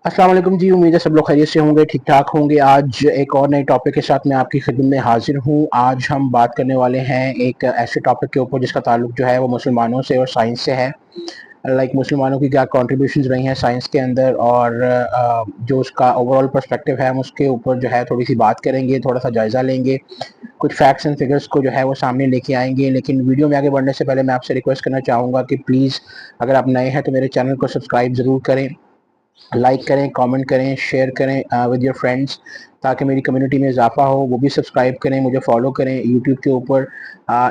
अस्सलाम वालेकुम जी। उम्मीद है सब लोग खैरियत से होंगे, ठीक ठाक होंगे। आज एक और नए टॉपिक के साथ मैं आपकी खिदमत में हाजिर हूँ। आज हम बात करने वाले हैं एक ऐसे टॉपिक के ऊपर जिसका ताल्लुक जो है वो मुसलमानों से और साइंस से है। लाइक मुसलमानों की क्या कंट्रीब्यूशंस रही हैं साइंस के अंदर, और जो उसका ओवरऑल पर्सपेक्टिव है हम उसके ऊपर जो है थोड़ी सी बात करेंगे, थोड़ा सा जायज़ा लेंगे, कुछ फैक्ट्स एंड फिगर्स को जो है वो सामने लेके आएंगे। लेकिन वीडियो में आगे बढ़ने से पहले मैं आपसे रिक्वेस्ट करना चाहूँगा कि प्लीज़ अगर आप नए हैं तो मेरे चैनल को सब्सक्राइब ज़रूर करें, लाइक करें, कमेंट करें, शेयर करें विद योर फ्रेंड्स, ताकि मेरी कम्युनिटी में इजाफा हो। वो भी सब्सक्राइब करें, मुझे फॉलो करें यूट्यूब के ऊपर।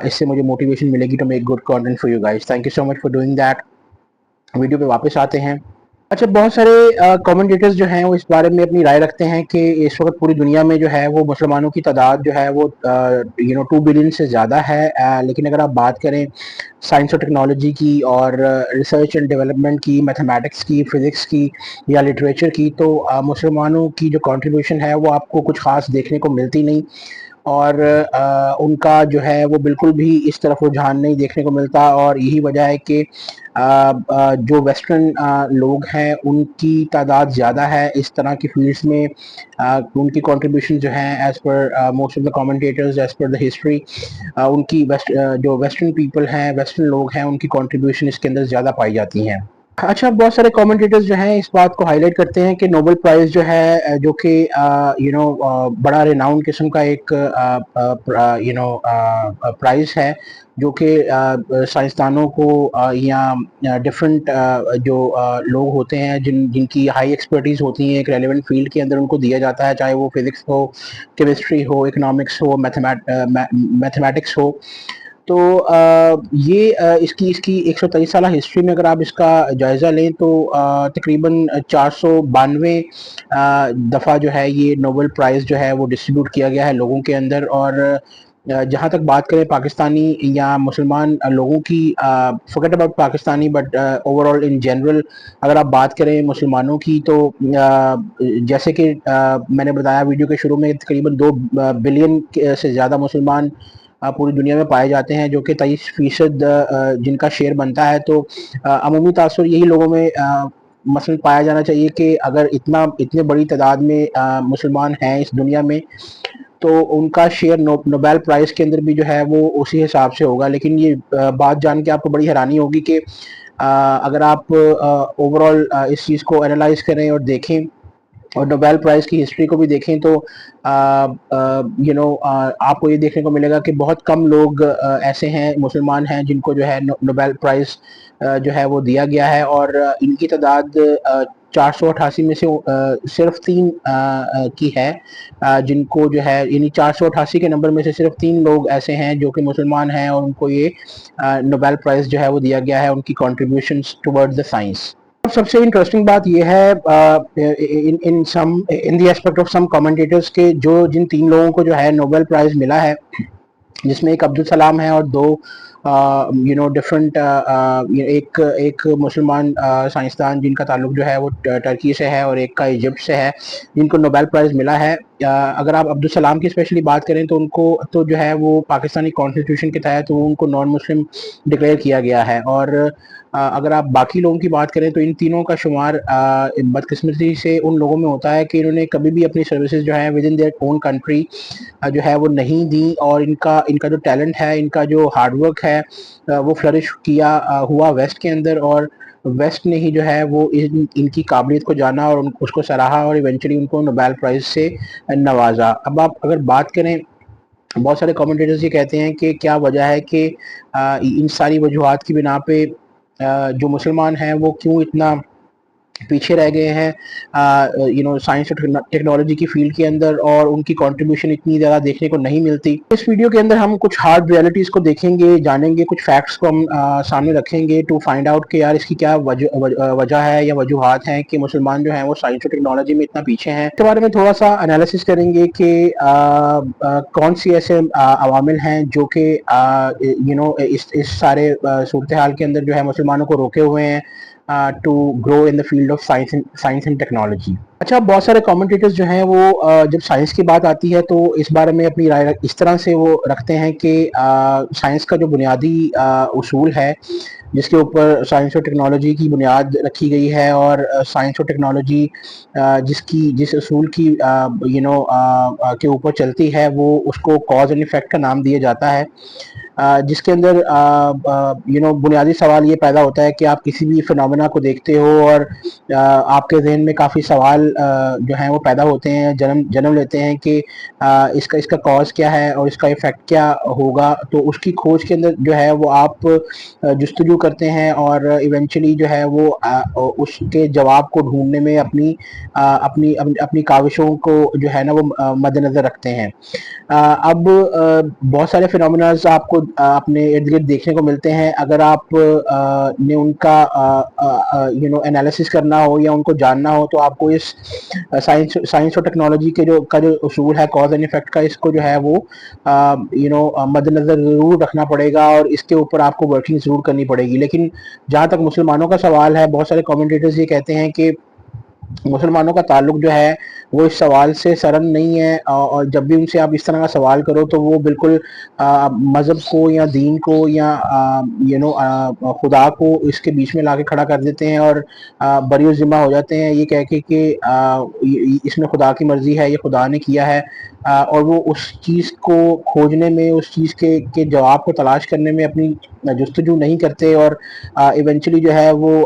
इससे मुझे मोटिवेशन मिलेगी to make good content for you guys. Thank you so much for doing that. Video पे वापस आते हैं। अच्छा, बहुत सारे कमेंटेटर्स जो हैं वो इस बारे में अपनी राय रखते हैं कि इस वक्त पूरी दुनिया में जो है वो मुसलमानों की तादाद जो है वो 2 बिलियन से ज़्यादा है। लेकिन अगर आप बात करें साइंस और टेक्नोलॉजी की और रिसर्च एंड डेवलपमेंट की, मैथमेटिक्स की, फिज़िक्स की या लिटरेचर की, तो मुसलमानों की जो कंट्रीब्यूशन है वो आपको कुछ ख़ास देखने को मिलती नहीं। और उनका जो है वो बिल्कुल भी इस तरफ रुझान नहीं देखने को मिलता। और यही वजह है कि जो वेस्टर्न लोग हैं उनकी तादाद ज़्यादा है इस तरह की फील्ड्स में। उनकी कंट्रीब्यूशन जो है as per most of the commentators, as per the history, उनकी जो वेस्टर्न पीपल हैं, वेस्टर्न लोग हैं, उनकी कंट्रीब्यूशन इसके अंदर ज़्यादा पाई जाती हैं। अच्छा, बहुत सारे कमेंटेटर्स जो हैं इस बात को हाईलाइट करते हैं कि नोबेल प्राइज़ जो है जो कि बड़ा रिनाउंड किस्म का एक प्राइज़ है, जो कि साइंसदानों को या डिफरेंट लोग होते हैं जिनकी हाई एक्सपर्टीज़ होती है एक रेलेवेंट फील्ड के अंदर, उनको दिया जाता है, चाहे वो फिज़िक्स हो, केमिस्ट्री हो, इकोनॉमिक्स हो, मैथमेटिक्स हो। तो ये इसकी इसकी 123 साला हिस्ट्री में अगर आप इसका जायज़ा लें तो तकरीबन 492 दफ़ा जो है ये नोबेल प्राइज़ जो है वो डिस्ट्रीब्यूट किया गया है लोगों के अंदर। और जहाँ तक बात करें पाकिस्तानी या मुसलमान लोगों की, forget about Pakistani, but overall in general अगर आप बात करें मुसलमानों की, तो जैसे कि मैंने बताया वीडियो के शुरू में, तकरीबन 2 बिलियन से ज़्यादा मुसलमान पूरी दुनिया में पाए जाते हैं, जो कि 23% जिनका शेयर बनता है। तो अमूमी तासुर यही लोगों में मसलन पाया जाना चाहिए कि अगर इतने बड़ी तादाद में मुसलमान हैं इस दुनिया में, तो उनका शेयर नोबेल प्राइज़ के अंदर भी जो है वो उसी हिसाब से होगा। लेकिन ये बात जान के आपको बड़ी हैरानी होगी कि अगर आप ओवरऑल इस चीज़ को एनालाइज करें और देखें और नोबेल प्राइज़ की हिस्ट्री को भी देखें, तो आपको ये देखने को मिलेगा कि बहुत कम लोग ऐसे हैं, मुसलमान हैं, जिनको जो है नोबेल प्राइज़ जो है वो दिया गया है। और इनकी तादाद 488 में से सिर्फ 3 की है, जिनको जो है यानी 488 के नंबर में से सिर्फ 3 लोग ऐसे हैं जो कि मुसलमान हैं और उनको ये नोबेल प्राइज़ जो है वो दिया गया है उनकी कंट्रीब्यूशंस टुवर्ड्स द साइंस। सबसे इंटरेस्टिंग बात यह है in the aspect of some commentators के, जो जिन 3 लोगों को जो है नोबेल प्राइज़ मिला है, जिसमें एक अब्दुल सलाम है और 2 डिफरेंट एक एक मुसलमान साइंसदान जिनका ताल्लुक जो है वो टर्की से है और एक का इजिप्ट से है, जिनको नोबेल प्राइज़ मिला है। अगर आप अब्दुल सलाम की स्पेशली बात करें तो उनको तो जो है वो पाकिस्तानी कॉन्स्टिट्यूशन के तहत वो उनको नॉन मुस्लिम डिक्लेयर किया गया है। और अगर आप बाकी लोगों की बात करें तो इन तीनों का शुमार बदकिस्मती से उन लोगों में होता है कि इन्होंने कभी भी अपनी सर्विसेज जो है with in their own country जो है वो नहीं दी। और इनका इनका जो टैलेंट है, इनका जो हार्डवर्क है, वो फ्लरिश किया हुआ वेस्ट के अंदर। और वेस्ट ने ही जो है वो इनकी काबिलियत को जाना और उसको सराहा और इवेंचुअली उनको नोबेल प्राइज़ से नवाजा। अब आप अगर बात करें, बहुत सारे कमेंटेटर्स ये कहते हैं कि क्या वजह है कि इन सारी वजूहात की बिना पे जो मुसलमान हैं वो क्यों इतना पीछे रह गए हैं साइंस और टेक्नोलॉजी की फील्ड के अंदर, और उनकी कंट्रीब्यूशन इतनी ज़्यादा देखने को नहीं मिलती। इस वीडियो के अंदर हम कुछ हार्ड रियलिटीज़ को देखेंगे, जानेंगे, कुछ फैक्ट्स को हम सामने रखेंगे टू फाइंड आउट कि यार इसकी क्या वजह है या वजूहात हैं कि मुसलमान जो हैं वो साइंस और टेक्नोलॉजी में इतना पीछे हैं। इसके बारे में थोड़ा सा एनालिसिस करेंगे कि कौन सी ऐसे अवामिल हैं जो कि इस सारे सूरत हाल के अंदर जो है मुसलमानों को रोके हुए हैं to grow in the field of science and technology. अच्छा, बहुत सारे कमेंटेटर्स जो हैं वो जब साइंस की बात आती है तो इस बारे में अपनी राय इस तरह से वो रखते हैं कि साइंस का जो बुनियादी उसूल है, जिसके ऊपर साइंस और टेक्नोलॉजी की बुनियाद रखी गई है, और साइंस और टेक्नोलॉजी जिस उसूल की के ऊपर चलती है, वो उसको कॉज एंड इफेक्ट का नाम दिया जाता है। जिसके अंदर बुनियादी सवाल ये पैदा होता है कि आप किसी भी फिनोमेना को देखते हो और आपके जहन में काफ़ी सवाल जो हैं वो पैदा होते हैं, जन्म जन्म लेते हैं कि इसका इसका कॉज क्या है और इसका इफेक्ट क्या होगा। तो उसकी खोज के अंदर जो है वो आप जुस्तजू करते हैं और इवेंचुअली जो है वो उसके जवाब को ढूंढने में अपनी काविशों को जो है ना वो मद्देनजर रखते हैं। अब बहुत सारे फिनोमेनाज आपको अपने इर्द गिर्द देखने को मिलते हैं। अगर आप ने उनका एनालिसिस करना हो या उनको जानना हो, तो आपको इस साइंस साइंस और टेक्नोलॉजी के जो उसूल है कॉज एंड इफेक्ट का, इसको जो है वो मद्देनजर ज़रूर रखना पड़ेगा और इसके ऊपर आपको वर्किंग ज़रूर करनी पड़ेगी। लेकिन जहाँ तक मुसलमानों का सवाल है, बहुत सारे कमेंटेटर्स ये कहते हैं कि मुसलमानों का ताल्लुक जो है वो इस सवाल से सरन नहीं है, और जब भी उनसे आप इस तरह का सवाल करो तो वो बिल्कुल मज़हब को या दीन को या खुदा को इसके बीच में लाके खड़ा कर देते हैं और बरी ज़िम्मा हो जाते हैं, ये कह के कि इसमें खुदा की मर्जी है, ये खुदा ने किया है। और वो उस चीज़ को खोजने में, उस चीज़ के जवाब को तलाश करने में अपनी जुस्तजू नहीं करते, और इवेंचुअली जो है वो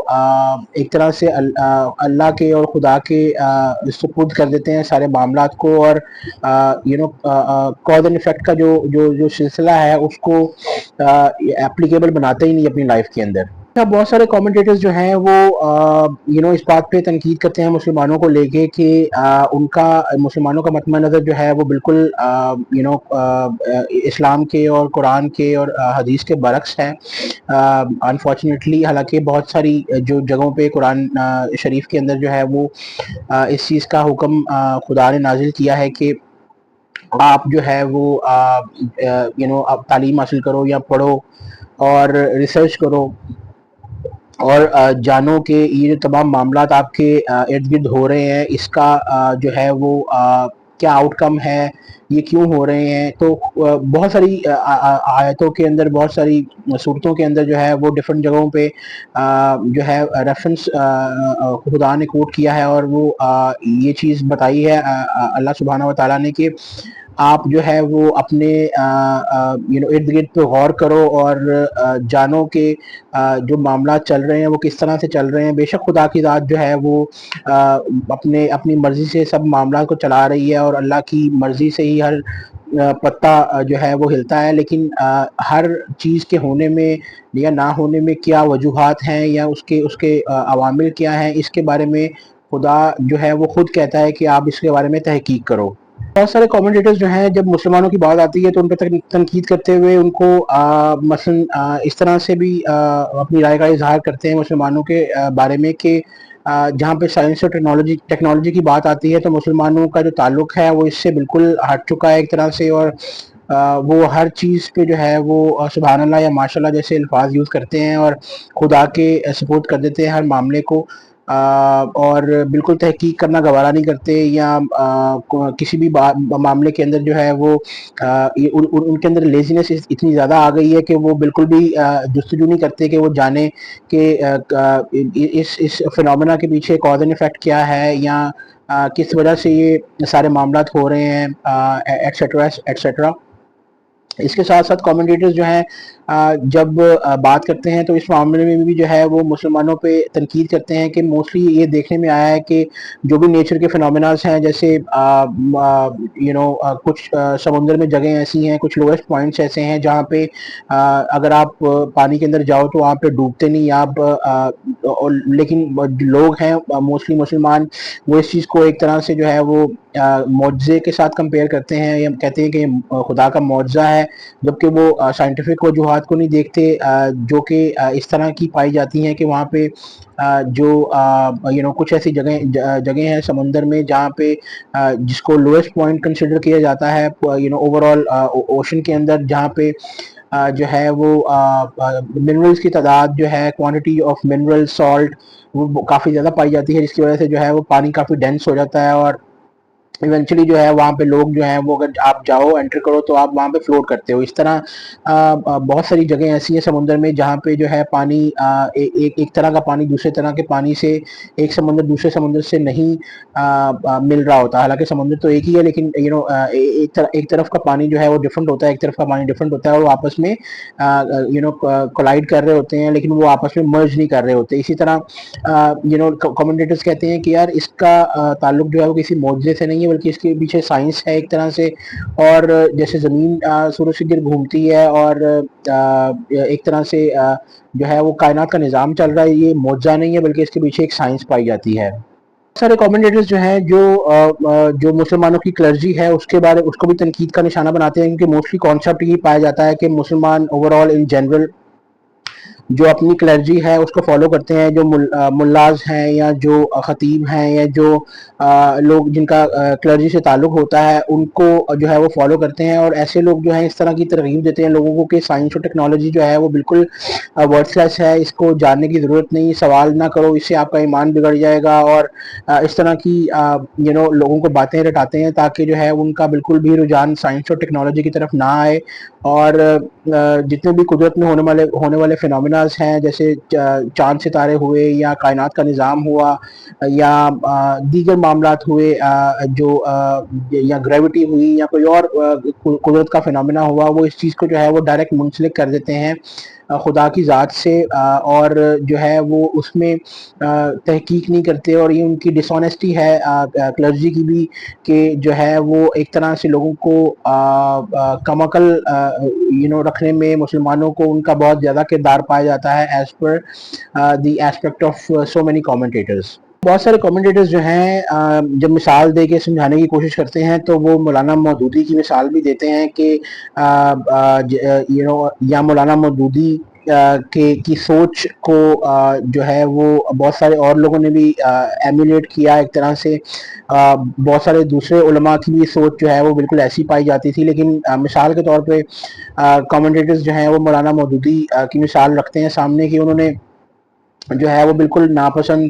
एक तरह से अल्लाह के और खुदा के सुपुर्द कर देते हैं सारे मामलात को, और कॉज एंड इफेक्ट का जो सिलसिला है उसको एप्लीकेबल बनाते ही नहीं अपनी लाइफ के अंदर। बहुत सारे कमेंटेटर्स जो हैं वो इस बात पे तनकीद करते हैं मुसलमानों को लेके कि उनका मुसलमानों का मतम नज़र जो है वो बिल्कुल इस्लाम के और कुरान के और हदीस के बरक्स है। अनफॉर्चुनेटली, हालांकि बहुत सारी जो जगहों पे कुरान शरीफ के अंदर जो है वो इस चीज़ का हुक्म खुदा ने नाजिल किया है कि आप जो है वो आप तालीम हासिल करो या पढ़ो और रिसर्च करो, और जानो कि ये जो तमाम मामलात आपके इर्द गिर्द हो रहे हैं, इसका जो है वो क्या आउटकम है, ये क्यों हो रहे हैं। तो बहुत सारी आयतों के अंदर, बहुत सारी सूरतों के अंदर जो है वो डिफरेंट जगहों पे जो है रेफरेंस खुदा ने कोट किया है, और वो ये चीज़ बताई है अल्लाह सुब्हानहू व तआला ने कि आप जो है वो अपने इर्द गिर्द पे गौर करो और जानो कि जो मामला चल रहे हैं वो किस तरह से चल रहे हैं। बेशक खुदा की ज़ात जो है वो अपनी मर्ज़ी से सब मामला को चला रही है, और अल्लाह की मर्ज़ी से ही हर पत्ता जो है वो हिलता है। लेकिन हर चीज़ के होने में या ना होने में क्या वजूहात हैं या उसके उसके अवामिल क्या हैं, इसके बारे में खुदा जो है वो खुद कहता है कि आप इसके बारे में तहकीक करो। बहुत सारे कमेंटेटर्स जो हैं जब मुसलमानों की बात आती है तो उन पर तनकीद करते हुए उनको मसलन इस तरह से भी अपनी राय का इजहार करते हैं मुसलमानों के बारे में कि जहाँ पे साइंस और टेक्नोलॉजी की बात आती है तो मुसलमानों का जो ताल्लुक है वो इससे बिल्कुल हट चुका है एक तरह से, और वो हर चीज़ पे जो है वो सुभान अल्लाह या माशाल्लाह जैसे अल्फाज यूज़ करते हैं और खुदा के सपोर्ट कर देते हैं हर मामले को, और बिल्कुल तहकीक करना गवारा नहीं करते, या किसी भी मामले के अंदर जो है वो उनके अंदर लेजीनेस इतनी ज़्यादा आ गई है कि वो बिल्कुल भी जुस्तजू नहीं करते कि वो जाने कि इस फिनोमेना के पीछे कॉज एंड इफेक्ट क्या है, या किस वजह से ये सारे मामलात हो रहे हैं, एटसेट्रा एटसेट्रा। इसके साथ साथ कमेंटेटर्स जो हैं जब बात करते हैं तो इस मामले में भी जो है वो मुसलमानों पे तनकीद करते हैं कि मोस्टली ये देखने में आया है कि जो भी नेचर के फिनोमेनास हैं, जैसे कुछ समुंदर में जगह ऐसी हैं, कुछ लोएस्ट पॉइंट्स ऐसे हैं जहाँ पे अगर आप पानी के अंदर जाओ तो वहाँ पे डूबते नहीं आप, लेकिन लोग हैं मोस्टली मुसलमान, वो इस चीज़ को एक तरह से जो है वो मुआवजे के साथ कंपेयर करते हैं, या कहते हैं कि खुदा का मुआवजा है, जबकि वो साइंटिफिक वजूहात को नहीं देखते जो कि इस तरह की पाई जाती हैं कि वहाँ पे जो कुछ ऐसी जगह हैं समंदर में जहाँ पे जिसको लोएस्ट पॉइंट कंसिडर किया जाता है ओवरऑल ओशन के अंदर, जहाँ पे جو ہے وہ منرلس کی تعداد جو ہے، کوانٹٹی آف منرل سالٹ وہ کافی زیادہ پائی جاتی ہے، جس کی وجہ سے جو ہے وہ پانی کافی ڈینس ہو جاتا ہے، اور ایونچولی جو ہے وہاں پہ لوگ جو ہیں وہ اگر آپ جاؤ انٹر کرو تو آپ وہاں پہ فلوٹ کرتے ہو. اس طرح بہت ساری جگہیں ایسی ہیں سمندر میں جہاں پہ جو ہے پانی ایک طرح کا پانی دوسرے طرح کے پانی سے، ایک سمندر دوسرے سمندر سے نہیں مل رہا ہوتا. حالانکہ سمندر تو ایک ہی ہے، لیکن ایک طرف کا پانی جو ہے وہ ڈفرنٹ ہوتا ہے، ایک طرف کا پانی ڈفرنٹ ہوتا ہے، اور وہ آپس میں کولائڈ کر رہے ہوتے ہیں، لیکن وہ آپس میں مرج نہیں کر رہے ہوتے. اسی طرح کمنٹیٹرز کہتے ہیں کہ یار اس کا تعلق جو ہے وہ کسی معجزے سے نہیں ہے، بلکہ اس کے پیچھے سائنس ہے ایک طرح سے. اور جیسے زمین سورج کے گرد گھومتی ہے اور ایک طرح سے جو ہے وہ کائنات کا نظام چل رہا ہے، یہ معجزہ نہیں ہے بلکہ اس کے پیچھے ایک سائنس پائی جاتی ہے. سارے کامنٹیٹرز جو ہیں جو مسلمانوں کی کلرجی ہے اس کو بھی تنقید کا نشانہ بناتے ہیں، کیونکہ موسٹلی کانسیپٹ یہ پایا جاتا ہے کہ مسلمان اوور آل ان جنرل جو اپنی کلرجی ہے اس کو فالو کرتے ہیں، جو ملاز ہیں یا جو خطیب ہیں یا جو لوگ جن کا کلرجی سے تعلق ہوتا ہے ان کو جو ہے وہ فالو کرتے ہیں. اور ایسے لوگ جو ہیں اس طرح کی ترغیب دیتے ہیں لوگوں کو کہ سائنس اور ٹیکنالوجی جو ہے وہ بالکل ورتھ لیس ہے، اس کو جاننے کی ضرورت نہیں، سوال نہ کرو، اس سے آپ کا ایمان بگڑ جائے گا. اور اس طرح کی لوگوں کو باتیں رٹاتے ہیں تاکہ جو ہے ان کا بالکل بھی رجحان سائنس اور ٹیکنالوجی کی طرف نہ آئے. اور جتنے بھی قدرت میں ہونے والے فینومیناز ہیں، جیسے چاند ستارے ہوئے یا کائنات کا نظام ہوا یا دیگر معاملات ہوئے، جو یا گریوٹی ہوئی یا کوئی اور قدرت کا فینومینا ہوا، وہ اس چیز کو جو ہے وہ ڈائریکٹ منسلک کر دیتے ہیں خدا کی ذات سے، اور جو ہے وہ اس میں تحقیق نہیں کرتے. اور یہ ان کی ڈس آنیسٹی ہے کلرجی کی بھی، کہ جو ہے وہ ایک طرح سے لوگوں کو کم عقل رکھنے میں مسلمانوں کو ان کا بہت زیادہ کردار پایا جاتا ہے as per the aspect of so many commentators. بہت سارے کامنٹیٹرز جو ہیں جب مثال دے کے سمجھانے کی کوشش کرتے ہیں تو وہ مولانا مودودی کی مثال بھی دیتے ہیں کہ یا مولانا مودودی کی سوچ کو جو ہے وہ بہت سارے اور لوگوں نے بھی ایمولیٹ کیا ایک طرح سے. بہت سارے دوسرے علماء کی بھی سوچ جو ہے وہ بالکل ایسی پائی جاتی تھی، لیکن مثال کے طور پہ کامنٹیٹرز جو ہیں وہ مولانا مودودی کی مثال رکھتے ہیں سامنے، کہ انہوں نے جو ہے وہ بالکل ناپسند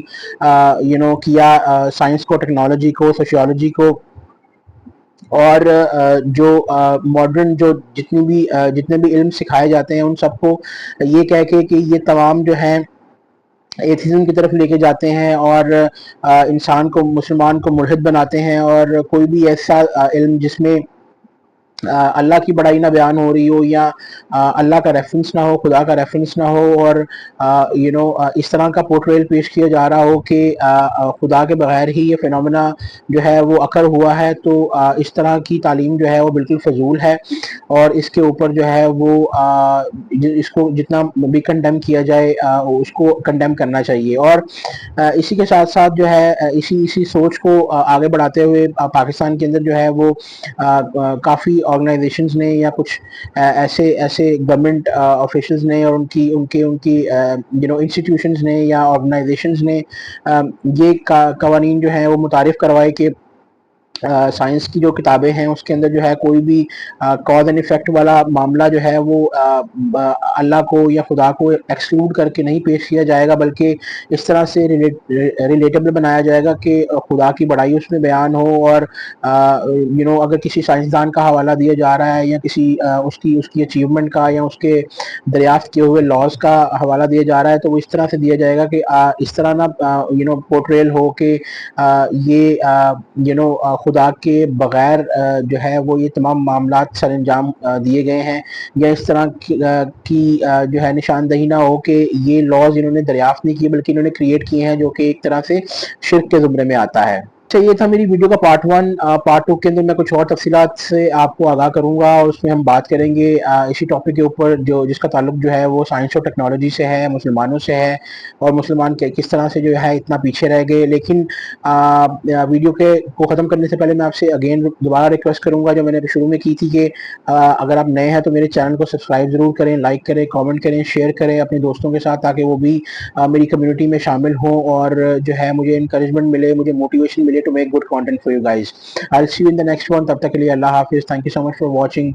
کیا سائنس کو، ٹیکنالوجی کو، سوشیولوجی کو، اور جو ماڈرن جو جتنے بھی علم سکھائے جاتے ہیں ان سب کو یہ کہہ کے کہ یہ تمام جو ہیں ایتھیزم کی طرف لے کے جاتے ہیں اور انسان کو، مسلمان کو ملحد بناتے ہیں. اور کوئی بھی ایسا علم جس میں اللہ کی بڑائی نہ بیان ہو رہی ہو یا اللہ کا ریفرنس نہ ہو، خدا کا ریفرنس نہ ہو، اور اس طرح کا پورٹریل پیش کیا جا رہا ہو کہ خدا کے بغیر ہی یہ فینومینا جو ہے وہ اکر ہوا ہے، تو اس طرح کی تعلیم جو ہے وہ بالکل فضول ہے. اور اس کے اوپر جو ہے وہ اس کو جتنا بھی کنڈیم کیا جائے اس کو کنڈیم کرنا چاہیے. اور اسی کے ساتھ ساتھ جو ہے اسی سوچ کو آگے بڑھاتے ہوئے پاکستان کے اندر جو ہے وہ کافی آرگنائزیشنز نے یا کچھ ایسے گورنمنٹ آفیشلز نے اور ان کی انسٹیٹیوشنز نے یا آرگنائزیشنز نے یہ قوانین جو ہیں وہ متعارف کروائے کہ سائنس کی جو کتابیں ہیں اس کے اندر جو ہے کوئی بھی کاز اینڈ ایفیکٹ والا معاملہ جو ہے وہ اللہ کو یا خدا کو ایکسکلوڈ کر کے نہیں پیش کیا جائے گا، بلکہ اس طرح سے ریلیٹیبل بنایا جائے گا کہ خدا کی بڑائی اس میں بیان ہو. اور اگر کسی سائنسدان کا حوالہ دیا جا رہا ہے یا کسی اس کی اچیومنٹ کا یا اس کے دریافت کیے ہوئے لاز کا حوالہ دیا جا رہا ہے تو وہ اس طرح سے دیا جائے گا کہ اس طرح نہ پورٹریل ہو کہ یہ خدا کے بغیر جو ہے وہ یہ تمام معاملات سر انجام دیے گئے ہیں، یا اس طرح کی جو ہے نشاندہی نہ ہو کہ یہ لاز انہوں نے دریافت نہیں کیے بلکہ انہوں نے کریٹ کیے ہیں، جو کہ ایک طرح سے شرک کے زمرے میں آتا ہے. اچھا، یہ تھا میری ویڈیو کا پارٹ 1. پارٹ 2 کے اندر میں کچھ اور تفصیلات سے آپ کو آگاہ کروں گا، اور اس میں ہم بات کریں گے اسی ٹاپک کے اوپر جس کا تعلق جو ہے وہ سائنس اور ٹیکنالوجی سے ہے، مسلمانوں سے ہے، اور مسلمان کس طرح سے جو ہے اتنا پیچھے رہ گئے. لیکن ویڈیو کو ختم کرنے سے پہلے میں آپ سے اگین دوبارہ ریکویسٹ کروں گا جو میں نے شروع میں کی تھی کہ اگر آپ نئے ہیں تو میرے چینل کو سبسکرائب ضرور کریں، لائک کریں، کامنٹ کریں، شیئر کریں اپنے دوستوں کے ساتھ تاکہ وہ بھی میری کمیونٹی میں شامل ہوں اور جو ہے مجھے انکریجمنٹ ملے، مجھے موٹیویشن ملے to make good content for you guys. I'll see you in the next one. تب تک کے لیے اللہ حافظ. Thank you so much for watching.